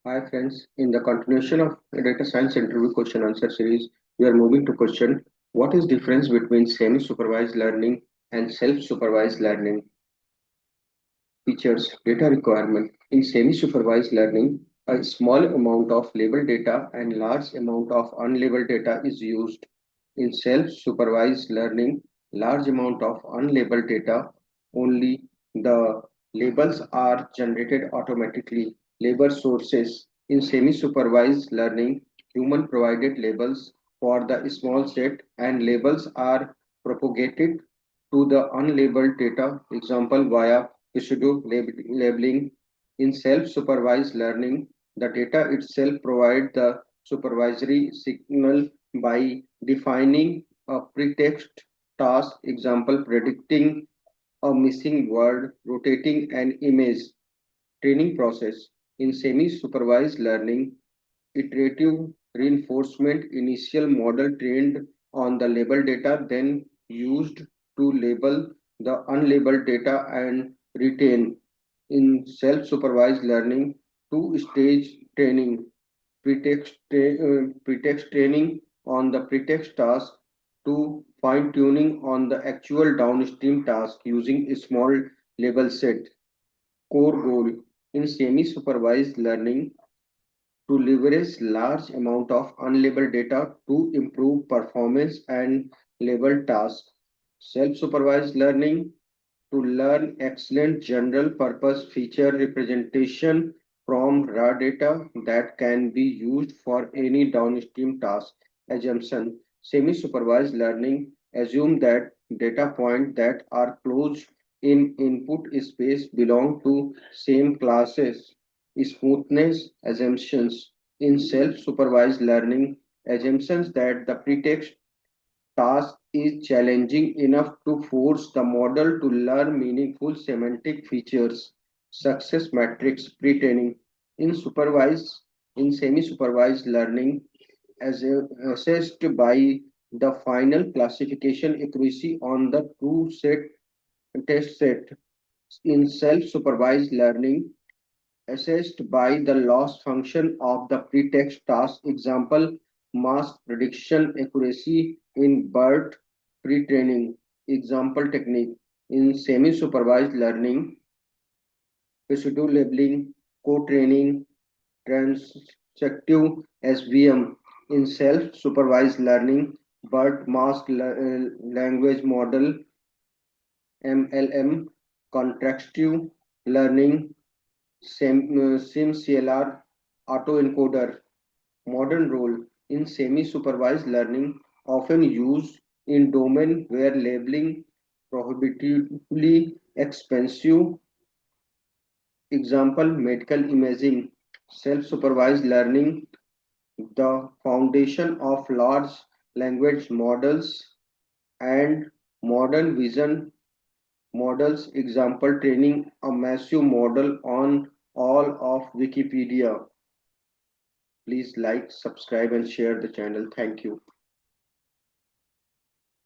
Hi friends, in the continuation of the data science interview question answer series, we are moving to question what is difference between semi-supervised learning and self-supervised learning. Features, data requirement. In semi-supervised learning, a small amount of labeled data and large amount of unlabeled data is used. In self-supervised learning, large amount of unlabeled data, only the labels are generated automatically. Label sources. In semi-supervised learning, human provided labels for the small set and labels are propagated to the unlabeled data, example via labeling. In self-supervised learning, the data itself provides the supervisory signal by defining a pretext task, example predicting a missing word, rotating an image. Training process. In semi-supervised learning, iterative reinforcement initial model trained on the labeled data then used to label the unlabeled data and retain. In self-supervised learning, two-stage training, pretext training on the pretext task to fine-tuning on the actual downstream task using a small label set. Core goal in semi-supervised learning to leverage large amount of unlabeled data to improve performance and label tasks. Self-supervised learning to learn excellent general purpose feature representation from raw data that can be used for any downstream task. Assumption. Semi-supervised learning assume that data points that are close in input space belong to same classes. Smoothness assumptions. In self-supervised learning, assumptions that the pretext task is challenging enough to force the model to learn meaningful semantic features. Success matrix pre-training. In supervised, in semi-supervised learning, as assessed by the final classification accuracy on the true set test set. In self-supervised learning, assessed by the loss function of the pretext task, example mask prediction accuracy in BERT pre-training, example technique. In semi-supervised learning, residue labeling, co-training, transactive SVM. In self-supervised learning, BERT mask language model, MLM, contrastive learning, SimCLR, autoencoder. Modern role in semi-supervised learning often used in domain where labeling prohibitively expensive. Example, medical imaging, self-supervised learning, the foundation of large language models and modern vision models. Example, training a massive model on all of Wikipedia. Please like, subscribe and share the channel. Thank you.